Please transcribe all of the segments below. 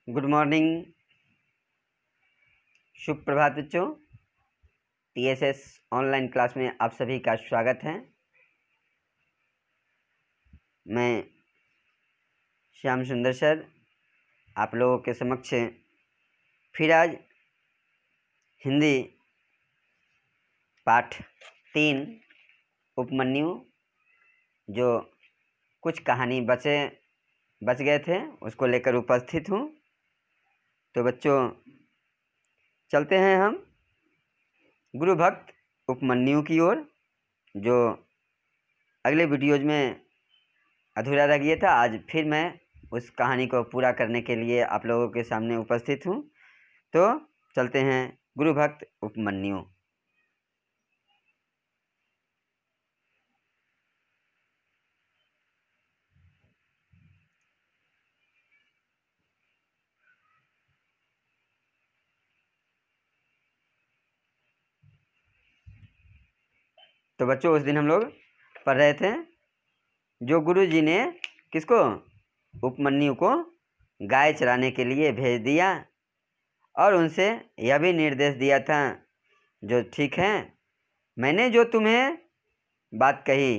Good morning, शुभ प्रभात बच्चों। TSS online class में आप सभी का स्वागत है। मैं श्याम सुंदर सर आप लोगों के समक्ष फिर आज हिंदी पाठ 3 उपमन्यु जो कुछ कहानी बच गए थे उसको लेकर उपस्थित हूँ। तो बच्चों चलते हैं हम गुरु भक्त उपमन्यु की ओर, जो अगले वीडियोज में अधूरा रह गया था। आज फिर मैं उस कहानी को पूरा करने के लिए आप लोगों के सामने उपस्थित हूँ। तो चलते हैं गुरु भक्त उपमन्यु। तो बच्चों उस दिन हम लोग पढ़ रहे थे जो गुरु जी ने किसको, उपमन्यु को गाय चराने के लिए भेज दिया और उनसे यह भी निर्देश दिया था जो ठीक है, मैंने जो तुम्हें बात कही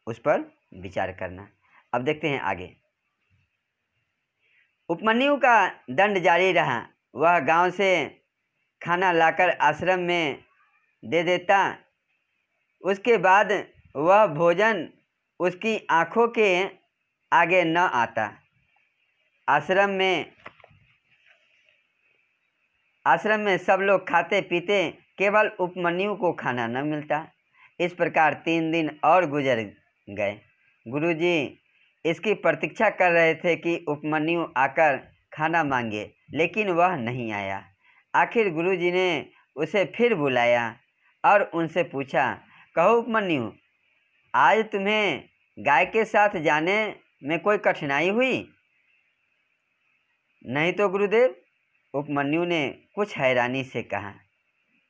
उस पर विचार करना। अब देखते हैं आगे। उपमन्यु का दंड जारी रहा। वह गांव से खाना लाकर आश्रम में दे देता। उसके बाद वह भोजन उसकी आंखों के आगे न आता। आश्रम में सब लोग खाते पीते, केवल उपमन्यु को खाना न मिलता। इस प्रकार 3 दिन और गुजर गए। गुरुजी इसकी प्रतीक्षा कर रहे थे कि उपमन्यु आकर खाना मांगे, लेकिन वह नहीं आया। आखिर गुरुजी ने उसे फिर बुलाया और उनसे पूछा, कहो उपमन्यु, आज तुम्हें गाय के साथ जाने में कोई कठिनाई हुई? नहीं तो गुरुदेव, उपमन्यु ने कुछ हैरानी से कहा।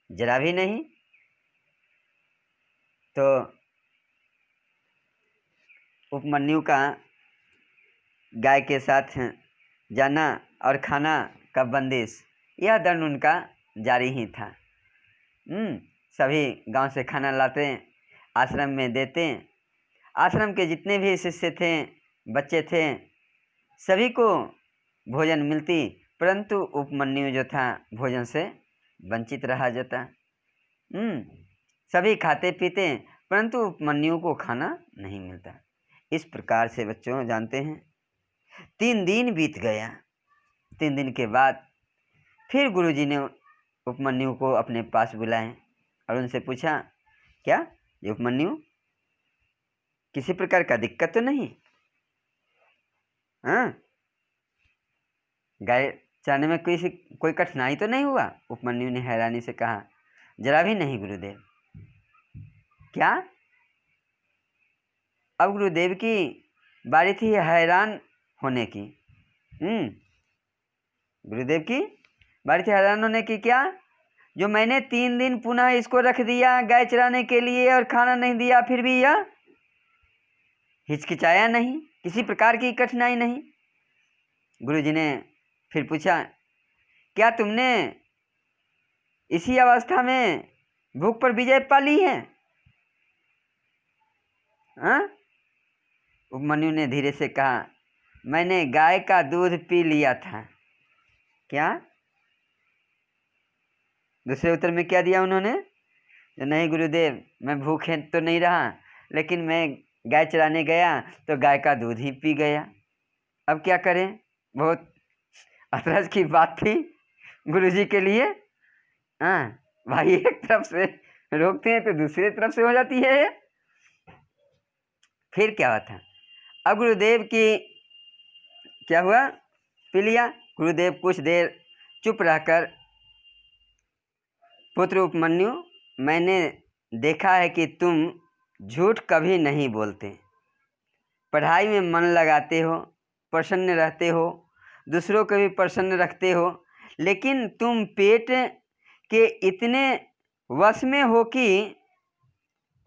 जरा भी नहीं। तो उपमन्यु का गाय के साथ जाना और खाना का बंदिश, यह दंड उनका जारी ही था। सभी गांव से खाना लाते, आश्रम में देते। आश्रम के जितने भी शिष्य थे, बच्चे थे, सभी को भोजन मिलती, परंतु उपमन्यु जो था भोजन से वंचित रहा जाता। सभी खाते पीते, परंतु उपमन्यु को खाना नहीं मिलता। इस प्रकार से बच्चों जानते हैं 3 दिन बीत गया। 3 दिन के बाद फिर गुरुजी ने उपमन्यु को अपने पास बुलाए और उनसे पूछा, क्या ये उपमन्यु, किसी प्रकार का दिक्कत तो नहीं? गाय चराने में कोई कठिनाई तो नहीं हुआ? उपमन्यु ने हैरानी से कहा, जरा भी नहीं गुरुदेव। क्या? अब गुरुदेव की बारी थी हैरान होने की। गुरुदेव की बारी थी हैरान होने की। क्या? जो मैंने 3 दिन पुनः इसको रख दिया गाय चराने के लिए और खाना नहीं दिया, फिर भी यह हिचकिचाया नहीं, किसी प्रकार की कठिनाई नहीं। गुरुजी ने फिर पूछा, क्या तुमने इसी अवस्था में भूख पर विजय पा ली है? उपमन्यु ने धीरे से कहा, मैंने गाय का दूध पी लिया था। क्या? दूसरे उत्तर में क्या दिया उन्होंने? नहीं गुरुदेव, मैं भूखे तो नहीं रहा, लेकिन मैं गाय चराने गया तो गाय का दूध ही पी गया। अब क्या करें? बहुत अचरज की बात थी गुरुजी के लिए। भाई एक तरफ से रोकते हैं तो दूसरी तरफ से हो जाती है। फिर क्या हुआ था? अब गुरुदेव की क्या हुआ? पी लिया। गुरुदेव कुछ देर चुप रहकर, पुत्र उपमन्यु, मैंने देखा है कि तुम झूठ कभी नहीं बोलते, पढ़ाई में मन लगाते हो, प्रसन्न रहते हो, दूसरों को भी प्रसन्न रखते हो, लेकिन तुम पेट के इतने वश में हो कि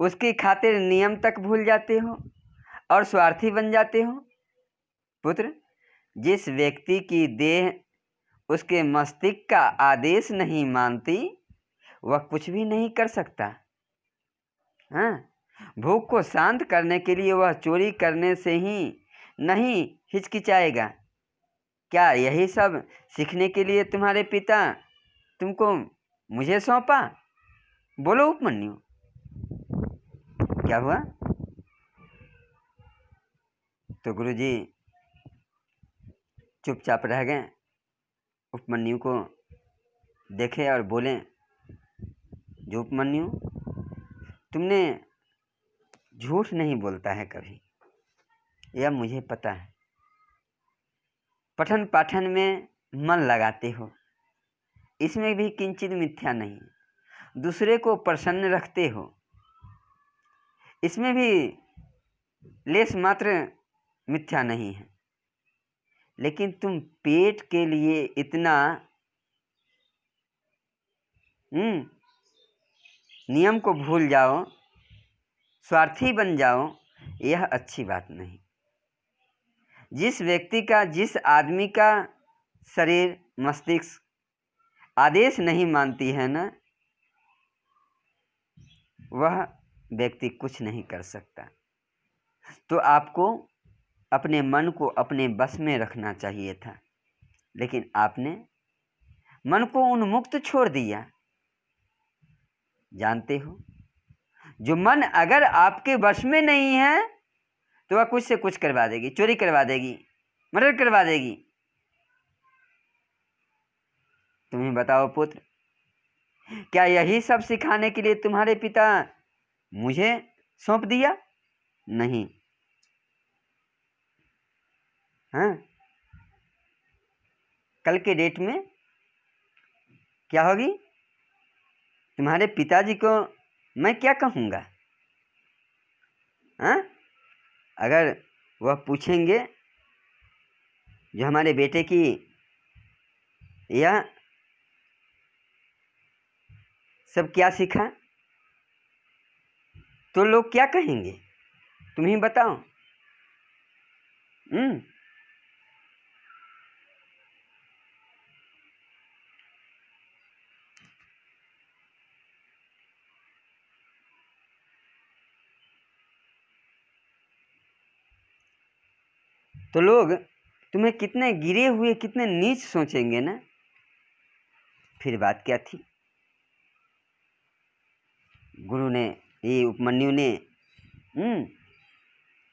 उसकी खातिर नियम तक भूल जाते हो और स्वार्थी बन जाते हो। पुत्र, जिस व्यक्ति की देह उसके मस्तिष्क का आदेश नहीं मानती वह कुछ भी नहीं कर सकता। हाँ, भूख को शांत करने के लिए वह चोरी करने से ही नहीं हिचकिचाएगा। क्या यही सब सीखने के लिए तुम्हारे पिता तुमको मुझे सौंपा? बोलो उपमन्यु, क्या हुआ? तो गुरुजी चुपचाप रह गए, उपमन्यु को देखे और बोले, जो उपमन्यु, तुमने झूठ नहीं बोलता है कभी, यह मुझे पता है। पठन पाठन में मन लगाते हो, इसमें भी किंचित मिथ्या नहीं। दूसरे को प्रसन्न रखते हो, इसमें भी लेस मात्र मिथ्या नहीं है। लेकिन तुम पेट के लिए इतना नियम को भूल जाओ, स्वार्थी बन जाओ, यह अच्छी बात नहीं। जिस व्यक्ति का, जिस आदमी का शरीर मस्तिष्क आदेश नहीं मानती है ना, वह व्यक्ति कुछ नहीं कर सकता। तो आपको अपने मन को अपने बस में रखना चाहिए था, लेकिन आपने मन को उन्मुक्त छोड़ दिया। जानते हो, जो मन अगर आपके वश में नहीं है तो वह कुछ से कुछ करवा देगी, चोरी करवा देगी, मर्डर करवा देगी। तुम्हें बताओ पुत्र, क्या यही सब सिखाने के लिए तुम्हारे पिता मुझे सौंप दिया? नहीं। हाँ, कल के डेट में क्या होगी? तुम्हारे पिताजी को मैं क्या कहूँगा? हाँ, अगर वह पूछेंगे जो हमारे बेटे की यह सब क्या सीखा, तो लोग क्या कहेंगे? तुम ही बताओ। तो लोग तुम्हें कितने गिरे हुए, कितने नीच सोचेंगे ना। फिर बात क्या थी? गुरु ने, ये उपमन्यु ने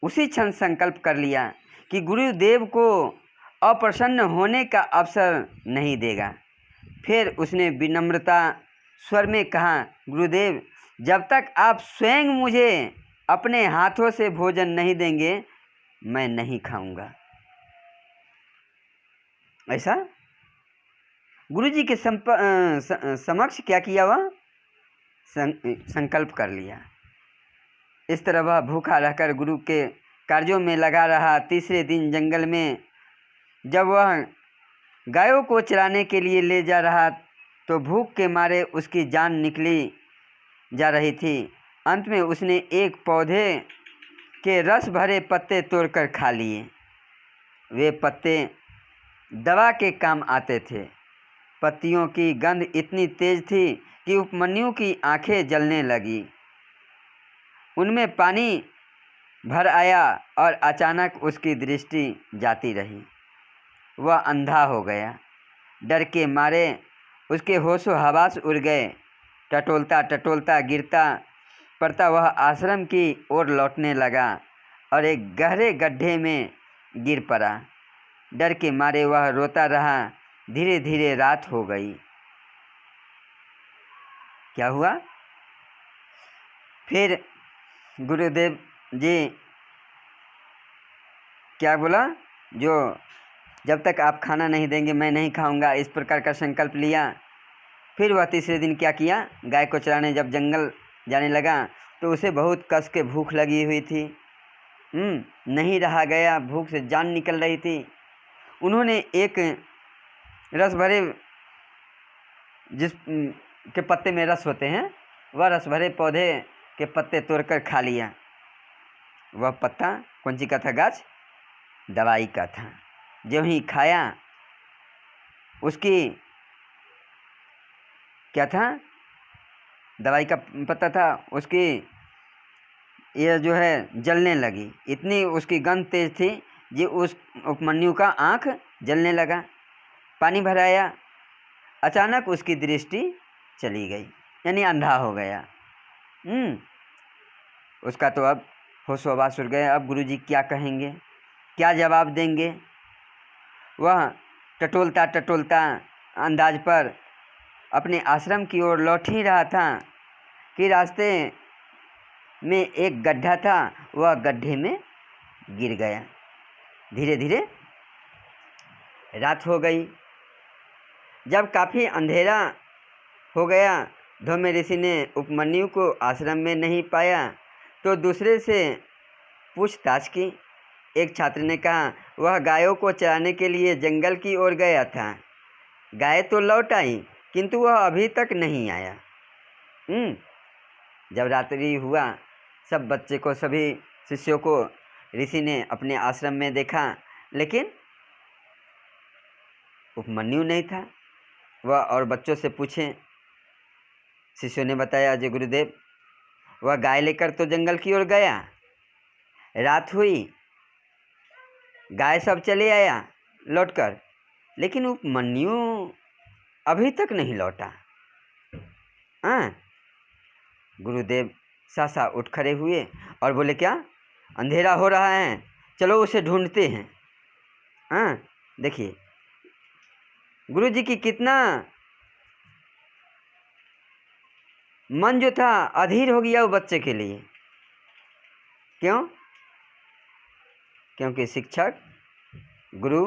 उसी क्षण संकल्प कर लिया कि गुरुदेव को अप्रसन्न होने का अवसर नहीं देगा। फिर उसने विनम्रता स्वर में कहा, गुरुदेव, जब तक आप स्वयं मुझे अपने हाथों से भोजन नहीं देंगे मैं नहीं खाऊंगा। ऐसा गुरुजी के समक्ष क्या किया? वह संकल्प कर लिया। इस तरह वह भूखा रहकर गुरु के कार्यों में लगा रहा। तीसरे दिन जंगल में जब वह गायों को चराने के लिए ले जा रहा तो भूख के मारे उसकी जान निकली जा रही थी। अंत में उसने एक पौधे के रस भरे पत्ते तोड़कर खा लिए। वे पत्ते दवा के काम आते थे। पत्तियों की गंध इतनी तेज थी कि उपमन्यु की आंखें जलने लगी। उनमें पानी भर आया और अचानक उसकी दृष्टि जाती रही। वह अंधा हो गया। डर के मारे उसके होशो हवास उड़ गए। टटोलता टटोलता गिरता पड़ता वह आश्रम की ओर लौटने लगा और एक गहरे गड्ढे में गिर पड़ा। डर के मारे वह रोता रहा। धीरे धीरे रात हो गई। क्या हुआ? फिर गुरुदेव जी क्या बोला? जो जब तक आप खाना नहीं देंगे मैं नहीं खाऊंगा, इस प्रकार का संकल्प लिया। फिर वह तीसरे दिन क्या किया? गाय को चराने जब जंगल जाने लगा तो उसे बहुत कस के भूख लगी हुई थी। नहीं रहा गया, भूख से जान निकल रही थी। उन्होंने एक रस भरे, जिस के पत्ते में रस होते हैं, वह रस भरे पौधे के पत्ते तोड़कर खा लिया। वह पत्ता कौन सी का था? गाछ दवाई का था। जो ही खाया उसकी क्या था, दवाई का पत्ता था, उसकी यह जो है जलने लगी, इतनी उसकी गंध तेज थी जी उस उपमन्यु का आँख जलने लगा। पानी भराया, अचानक उसकी दृष्टि चली गई, यानी अंधा हो गया। उसका तो अब होश-ओ-हवास उड़ गए। अब गुरुजी क्या कहेंगे, क्या जवाब देंगे। वह टटोलता टटोलता अंदाज पर अपने आश्रम की ओर लौट ही रहा था कि रास्ते में एक गड्ढा था, वह गड्ढे में गिर गया। धीरे धीरे रात हो गई। जब काफ़ी अंधेरा हो गया, धौम्य ऋषि ने उपमन्यु को आश्रम में नहीं पाया तो दूसरे से पूछताछ की। एक छात्र ने कहा वह गायों को चराने के लिए जंगल की ओर गया था। गाय तो लौट आई किंतु वह अभी तक नहीं आया। जब रात्रि हुआ, सब बच्चे को, सभी शिष्यों को ऋषि ने अपने आश्रम में देखा, लेकिन उपमन्यु नहीं था। वह और बच्चों से पूछे, शिष्यों ने बताया, जय गुरुदेव, वह गाय लेकर तो जंगल की ओर गया, रात हुई, गाय सब चले आया लौटकर, लेकिन उपमन्यु अभी तक नहीं लौटा। गुरुदेव सासा उठ खड़े हुए और बोले, क्या अंधेरा हो रहा है, चलो उसे ढूंढते हैं। देखिए गुरुजी की कितना मन जो था अधीर हो गया वो बच्चे के लिए। क्यों? क्योंकि शिक्षक, गुरु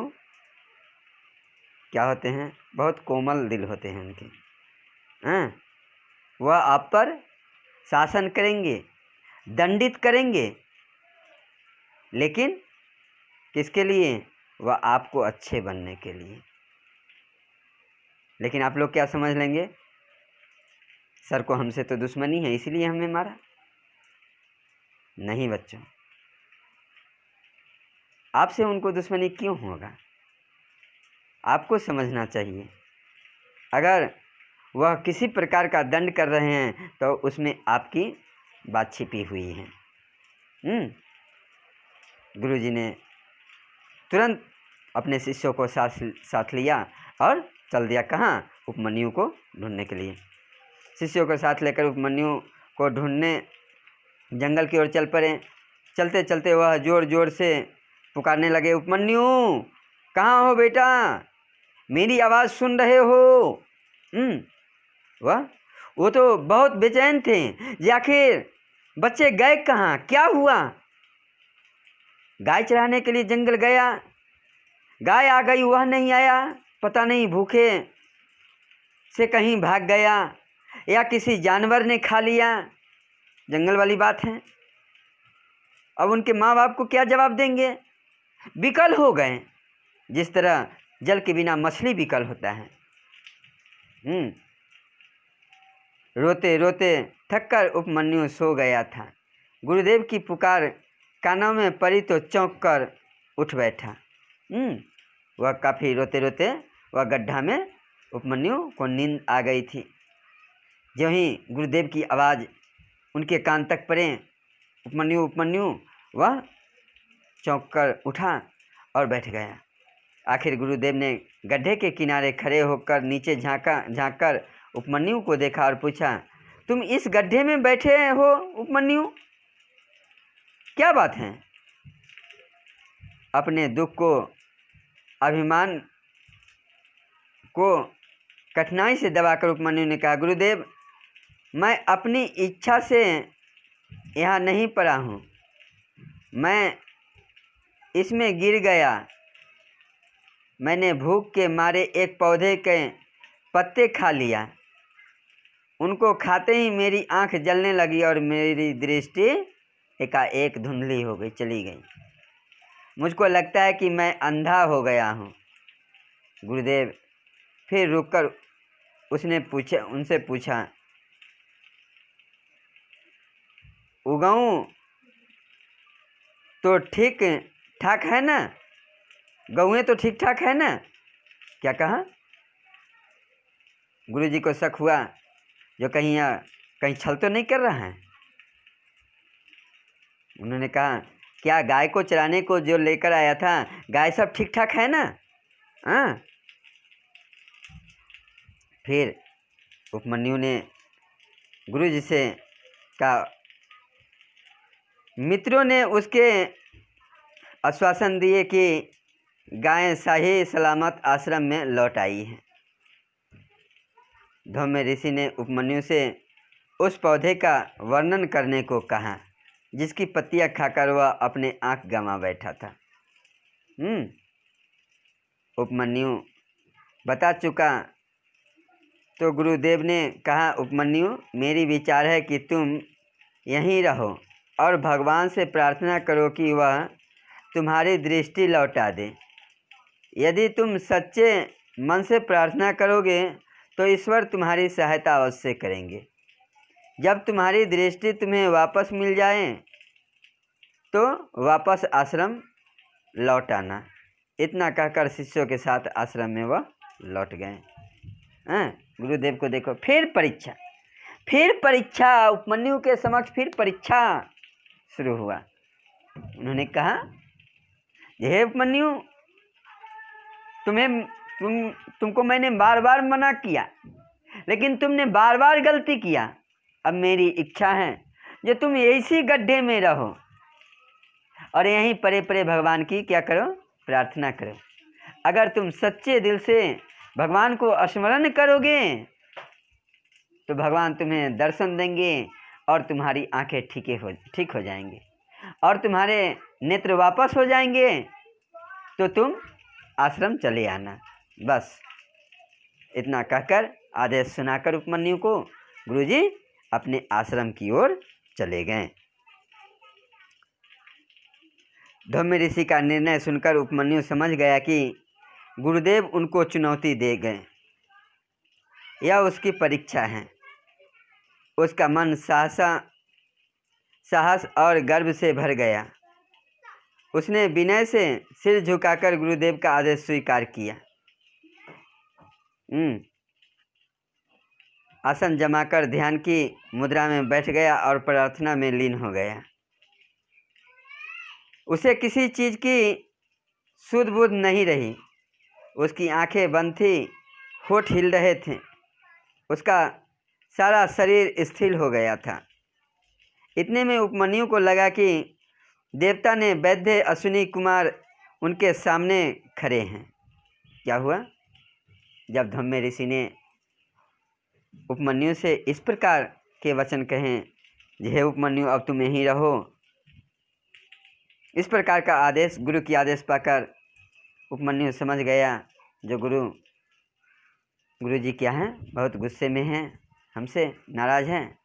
क्या होते हैं, बहुत कोमल दिल होते हैं उनके। वह आप पर शासन करेंगे, दंडित करेंगे, लेकिन किसके लिए? वह आपको अच्छे बनने के लिए। लेकिन आप लोग क्या समझ लेंगे, सर को हमसे तो दुश्मनी है इसलिए हमें मारा। नहीं बच्चों, आपसे उनको दुश्मनी क्यों होगा, आपको समझना चाहिए। अगर वह किसी प्रकार का दंड कर रहे हैं तो उसमें आपकी बात छिपी हुई है। गुरुजी ने तुरंत अपने शिष्यों को साथ लिया और चल दिया कहाँ? उपमन्यु को ढूंढने के लिए। शिष्यों को साथ लेकर उपमन्यु को ढूंढने जंगल की ओर चल पड़े। चलते चलते वह जोर जोर से पुकारने लगे, उपमन्यु कहाँ हो बेटा, मेरी आवाज़ सुन रहे हो? वो तो बहुत बेचैन थे, आखिर बच्चे गए कहाँ, क्या हुआ? गाय चराने के लिए जंगल गया, गाय आ गई, वह नहीं आया, पता नहीं भूखे से कहीं भाग गया या किसी जानवर ने खा लिया। जंगल वाली बात है। अब उनके माँ बाप को क्या जवाब देंगे? विकल हो गए, जिस तरह जल के बिना मछली विकल होता है। रोते रोते थककर उपमन्यु सो गया था। गुरुदेव की पुकार कानों में पड़ी तो चौंक कर उठ बैठा। वह काफ़ी रोते रोते वह गड्ढा में उपमन्यु को नींद आ गई थी। जो ही गुरुदेव की आवाज़ उनके कान तक पड़े, उपमन्यु उपमन्यु, वह चौंक कर उठा और बैठ गया। आखिर गुरुदेव ने गड्ढे के किनारे खड़े होकर नीचे झाँक कर उपमन्यु को देखा और पूछा, तुम इस गड्ढे में बैठे हो उपमन्यु, क्या बात है? अपने दुख को, अभिमान को कठिनाई से दबाकर उपमन्यु ने कहा, गुरुदेव, मैं अपनी इच्छा से यहाँ नहीं पड़ा हूँ, मैं इसमें गिर गया। मैंने भूख के मारे एक पौधे के पत्ते खा लिया, उनको खाते ही मेरी आँख जलने लगी और मेरी दृष्टि एकाएक धुंधली हो गई, चली गई। मुझको लगता है कि मैं अंधा हो गया हूँ। गुरुदेव फिर रुककर उनसे पूछा, उगाऊं तो ठीक ठाक है ना? गौएं तो ठीक ठाक है ना? क्या कहा? गुरुजी को शक हुआ जो कहीं छल तो नहीं कर रहा है। उन्होंने कहा क्या गाय को चराने को जो लेकर आया था, गाय सब ठीक ठाक है ना? हाँ। फिर उपमन्यु ने गुरुजी से कहा, मित्रों ने उसके आश्वासन दिए कि गायें सही सलामत आश्रम में लौट आई हैं। धौम्य ऋषि ने उपमन्यु से उस पौधे का वर्णन करने को कहा जिसकी पत्तियां खाकर वह अपने आँख गंवा बैठा था। उपमन्यु बता चुका तो गुरुदेव ने कहा, उपमन्यु मेरी विचार है कि तुम यहीं रहो और भगवान से प्रार्थना करो कि वह तुम्हारी दृष्टि लौटा दे। यदि तुम सच्चे मन से प्रार्थना करोगे तो ईश्वर तुम्हारी सहायता अवश्य करेंगे। जब तुम्हारी दृष्टि तुम्हें वापस मिल जाए तो वापस आश्रम लौट आना। इतना कहकर शिष्यों के साथ आश्रम में वह लौट गए। गुरुदेव को देखो, फिर परीक्षा उपमन्यु के समक्ष फिर परीक्षा शुरू हुआ। उन्होंने कहा, हे उपमन्यु, तुमको मैंने बार बार मना किया, लेकिन तुमने बार बार गलती किया। अब मेरी इच्छा है जो तुम इसी गड्ढे में रहो और यहीं परे परे भगवान की क्या करो? प्रार्थना करो। अगर तुम सच्चे दिल से भगवान को स्मरण करोगे तो भगवान तुम्हें दर्शन देंगे और तुम्हारी आंखें ठीक हो जाएंगे और तुम्हारे नेत्र वापस हो जाएंगे तो तुम आश्रम चले आना। बस इतना कहकर आदेश सुनाकर उपमन्यु को गुरुजी अपने आश्रम की ओर चले गए। धौम्य ऋषि का निर्णय सुनकर उपमन्यु समझ गया कि गुरुदेव उनको चुनौती दे गए, यह उसकी परीक्षा है। उसका मन साहस और गर्व से भर गया। उसने विनय से सिर झुकाकर गुरुदेव का आदेश स्वीकार किया। आसन जमाकर ध्यान की मुद्रा में बैठ गया और प्रार्थना में लीन हो गया। उसे किसी चीज़ की सुध बुध नहीं रही। उसकी आंखें बंद थी, होठ हिल रहे थे, उसका सारा शरीर स्थिर हो गया था। इतने में उपमन्यु को लगा कि देवता ने वैद्य अश्विनी कुमार उनके सामने खड़े हैं। क्या हुआ? जब धौम्य ऋषि ने उपमन्यु से इस प्रकार के वचन कहे, हे उपमन्यु अब तुम यहीं रहो, इस प्रकार का आदेश, गुरु की आदेश पाकर उपमन्यु समझ गया जो गुरुजी क्या हैं, बहुत गुस्से में हैं, हमसे नाराज़ हैं।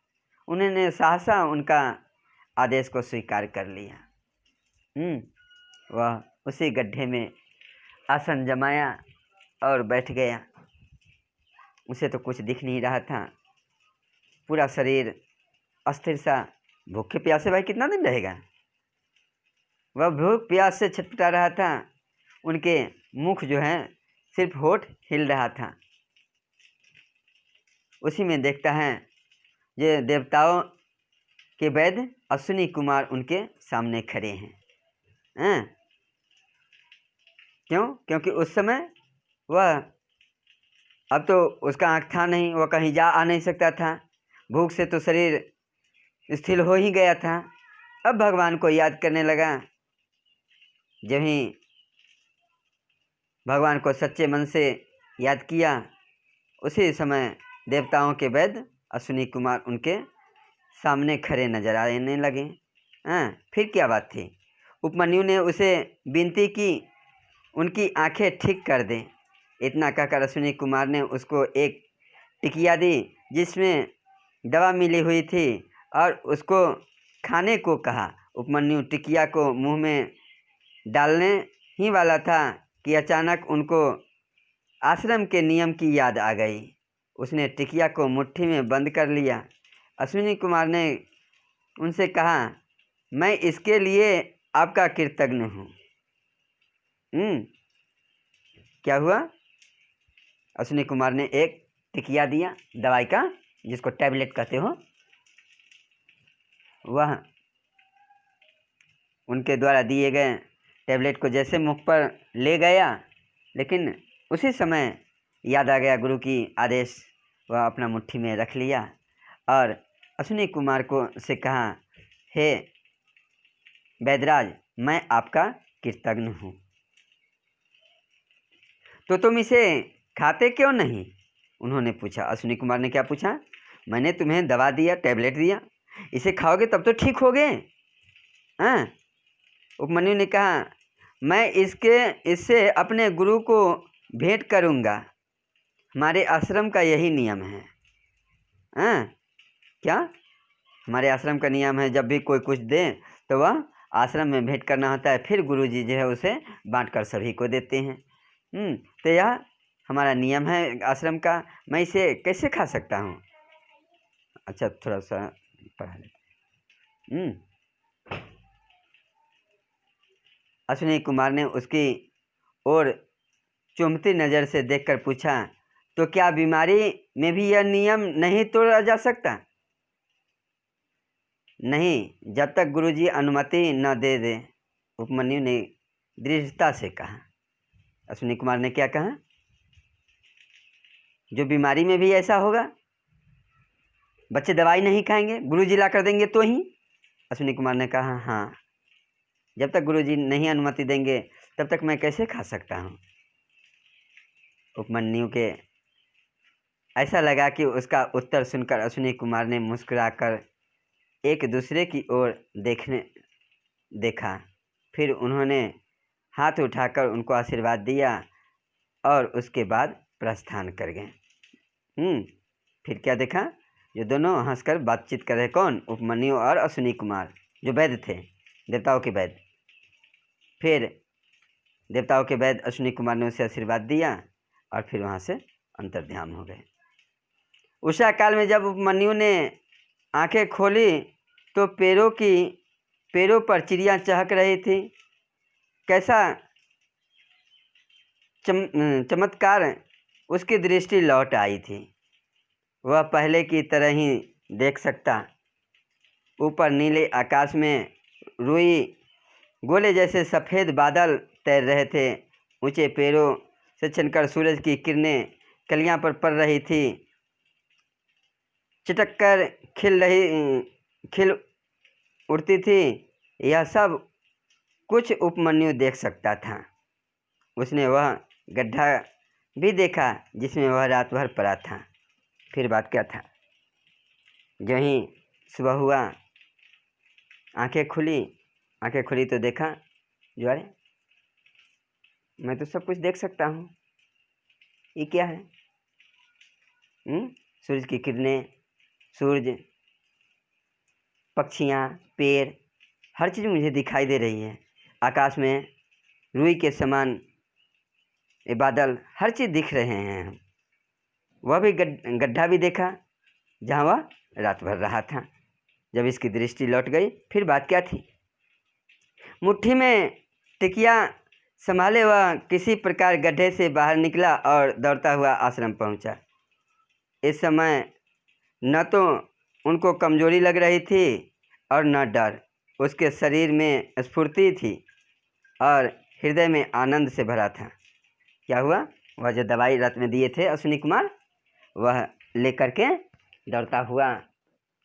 उन्होंने सहसा उनका आदेश को स्वीकार कर लिया। वह उसी गड्ढे में आसन जमाया और बैठ गया। उसे तो कुछ दिख नहीं रहा था, पूरा शरीर अस्थिर सा। भूखे प्यासे भाई कितना दिन रहेगा? वह भूख प्यास से छटपटा रहा था। उनके मुख जो है सिर्फ होठ हिल रहा था। उसी में देखता है ये देवताओं के वैद्य अश्विनी कुमार उनके सामने खड़े हैं। क्यों? क्योंकि उस समय वह, अब तो उसका आँख था नहीं, वह कहीं जा आ नहीं सकता था। भूख से तो शरीर स्थिर हो ही गया था। अब भगवान को याद करने लगा। जब ही भगवान को सच्चे मन से याद किया, उसी समय देवताओं के वैद्य अश्विनी कुमार उनके सामने खड़े नजर आने लगे। फिर क्या बात थी? उपमन्यु ने उसे विनती की उनकी आंखें ठीक कर दे। इतना कहकर अश्विनी कुमार ने उसको एक टिकिया दी जिसमें दवा मिली हुई थी और उसको खाने को कहा। उपमन्यु टिकिया को मुंह में डालने ही वाला था कि अचानक उनको आश्रम के नियम की याद आ गई। उसने टिकिया को मुट्ठी में बंद कर लिया। अश्विनी कुमार ने उनसे कहा, मैं इसके लिए आपका कृतज्ञ हूँ। क्या हुआ, अश्विनी कुमार ने एक टिकिया दिया दवाई का, जिसको टैबलेट कहते हो। वह उनके द्वारा दिए गए टैबलेट को जैसे मुख पर ले गया, लेकिन उसी समय याद आ गया गुरु की आदेश। वह अपना मुट्ठी में रख लिया और अश्विनी कुमार को से कहा, हे वैद्यराज, मैं आपका कृतज्ञ हूँ, तो तुम इसे खाते क्यों नहीं? उन्होंने पूछा। अश्विनी कुमार ने क्या पूछा? मैंने तुम्हें दवा दिया, टैबलेट दिया, इसे खाओगे तब तो ठीक होगे। हाँ। उपमन्यु ने कहा, मैं इससे अपने गुरु को भेंट करूँगा, हमारे आश्रम का यही नियम है। हाँ, क्या? हमारे आश्रम का नियम है, जब भी कोई कुछ दे तो वह आश्रम में भेंट करना होता है, फिर गुरुजी जो है उसे बांटकर सभी को देते हैं। तो यह हमारा नियम है आश्रम का, मैं इसे कैसे खा सकता हूँ? अच्छा, थोड़ा सा पढ़ा लेते। अश्विनी कुमार ने उसकी ओर चुंबती नज़र से देखकर पूछा, तो क्या बीमारी में भी यह नियम नहीं तोड़ा जा सकता? नहीं, जब तक गुरुजी अनुमति न दे दे, उपमन्यु ने दृढ़ता से कहा। अश्विनी कुमार ने क्या कहा? जो बीमारी में भी ऐसा होगा, बच्चे दवाई नहीं खाएंगे, गुरुजी ला कर देंगे तो ही? अश्विनी कुमार ने कहा, हाँ, जब तक गुरुजी नहीं अनुमति देंगे तब तक मैं कैसे खा सकता हूँ। उपमन्यु के ऐसा लगा कि उसका उत्तर सुनकर अश्विनी कुमार ने मुस्कुराकर एक दूसरे की ओर देखा। फिर उन्होंने हाथ उठाकर उनको आशीर्वाद दिया और उसके बाद प्रस्थान कर गए। फिर क्या देखा? जो दोनों हंसकर बातचीत कर रहे। कौन? उपमन्यु और अश्विनी कुमार, जो वैद्य थे, देवताओं के वैद्य। फिर देवताओं के वैद्य अश्विनी कुमार ने उसे आशीर्वाद दिया और फिर वहाँ से अंतर्ध्यान हो गए। उषा काल में जब उपमन्यु ने आंखें खोली तो पेड़ों पर चिड़िया चहक रही थी। कैसा चमत्कार उसकी दृष्टि लौट आई थी। वह पहले की तरह ही देख सकता। ऊपर नीले आकाश में रुई गोले जैसे सफ़ेद बादल तैर रहे थे। ऊंचे पेड़ों से छनकर सूरज की किरणें कलियां पर पड़ रही थी। चिटक कर खिल उड़ती थी। यह सब कुछ उपमन्यु देख सकता था। उसने वह गड्ढा भी देखा जिसमें वह रात भर पड़ा था। फिर बात क्या था? जो ही सुबह हुआ, आंखें खुली तो देखा, जो अरे मैं तो सब कुछ देख सकता हूँ, ये क्या है? सूरज की किरणें, सूरज, पक्षियाँ, पेड़, हर चीज़ मुझे दिखाई दे रही है। आकाश में रुई के समान ये बादल, हर चीज़ दिख रहे हैं। वह भी गड्ढा भी देखा जहाँ वह रात भर रहा था। जब इसकी दृष्टि लौट गई, फिर बात क्या थी? मुट्ठी में टिकिया संभाले वह किसी प्रकार गड्ढे से बाहर निकला और दौड़ता हुआ आश्रम पहुंचा। इस समय न तो उनको कमजोरी लग रही थी और न डर। उसके शरीर में स्फूर्ति थी और हृदय में आनंद से भरा था। क्या हुआ? वह जो दवाई रात में दिए थे अश्विनी कुमार, वह लेकर के दौड़ता हुआ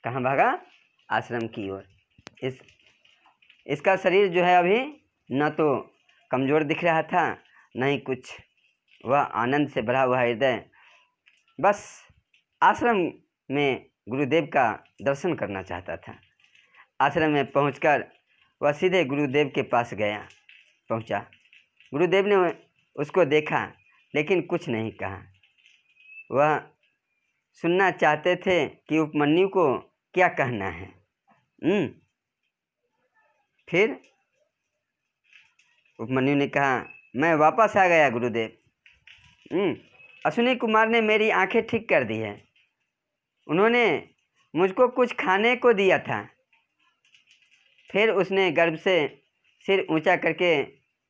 कहाँ भागा? आश्रम की ओर। इसका शरीर जो है अभी न तो कमज़ोर दिख रहा था, न ही कुछ। वह आनंद से भरा हुआ हृदय बस आश्रम में गुरुदेव का दर्शन करना चाहता था। आश्रम में पहुंचकर वह सीधे गुरुदेव के पास पहुंचा। गुरुदेव ने उसको देखा लेकिन कुछ नहीं कहा। वह सुनना चाहते थे कि उपमन्यु को क्या कहना है। फिर उपमन्यु ने कहा, मैं वापस आ गया गुरुदेव। अश्विनी कुमार ने मेरी आंखें ठीक कर दी है। उन्होंने मुझको कुछ खाने को दिया था। फिर उसने गर्व से सिर ऊंचा करके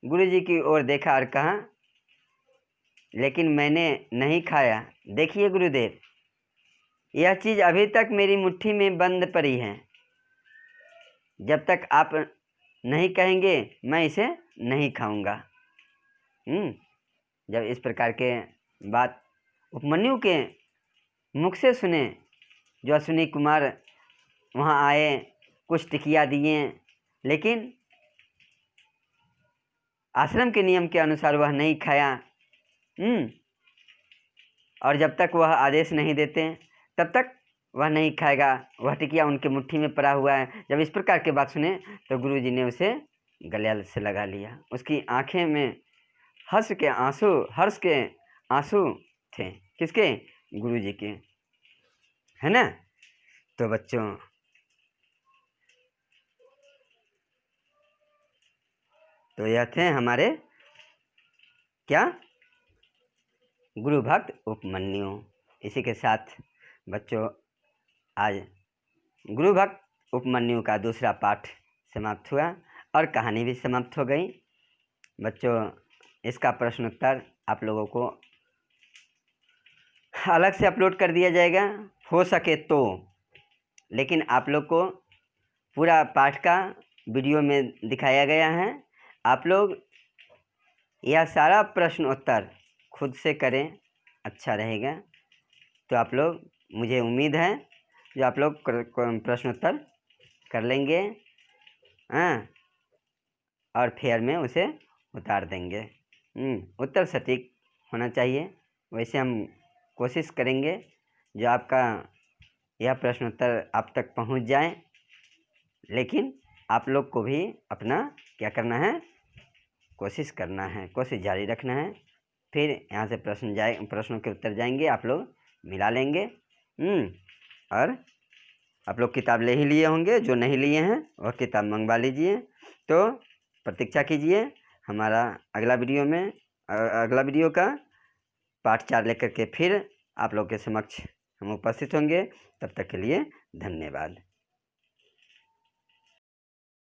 गुरुजी की ओर देखा और कहा, लेकिन मैंने नहीं खाया। देखिए गुरुदेव, यह चीज़ अभी तक मेरी मुट्ठी में बंद पड़ी है। जब तक आप नहीं कहेंगे मैं इसे नहीं खाऊंगा। जब इस प्रकार के बात उपमन्यु के मुख से सुने, जो अश्विनी कुमार वहाँ आए, कुछ टिकिया दिए, लेकिन आश्रम के नियम के अनुसार वह नहीं खाया। और जब तक वह आदेश नहीं देते तब तक वह नहीं खाएगा। वह टिकिया उनके मुट्ठी में पड़ा हुआ है। जब इस प्रकार की बात सुने तो गुरुजी ने उसे गले से लगा लिया। उसकी आंखें में हर्ष के आंसू थे। किसके? गुरुजी के, है ना। तो बच्चों, तो यह थे हमारे क्या? गुरु भक्त उपमन्यु। इसी के साथ बच्चों आज गुरु भक्त उपमन्यु का दूसरा पाठ समाप्त हुआ और कहानी भी समाप्त हो गई। बच्चों, इसका प्रश्न उत्तर आप लोगों को अलग से अपलोड कर दिया जाएगा हो सके तो, लेकिन आप लोग को पूरा पाठ का वीडियो में दिखाया गया है। आप लोग यह सारा प्रश्न उत्तर खुद से करें, अच्छा रहेगा। तो आप लोग, मुझे उम्मीद है जो आप लोग प्रश्न उत्तर कर लेंगे, और फेयर में उसे उतार देंगे। उत्तर सटीक होना चाहिए। वैसे हम कोशिश करेंगे जो आपका यह प्रश्न उत्तर आप तक पहुंच जाए, लेकिन आप लोग को भी अपना क्या करना है? कोशिश करना है, कोशिश जारी रखना है। फिर यहाँ से प्रश्नों के उत्तर जाएंगे, आप लोग मिला लेंगे। और आप लोग किताब ले ही लिए होंगे, जो नहीं लिए हैं वह किताब मंगवा लीजिए। तो प्रतीक्षा कीजिए हमारा अगला वीडियो का पार्ट 4 लेकर के फिर आप लोग के समक्ष हम उपस्थित होंगे। तब तक के लिए धन्यवाद।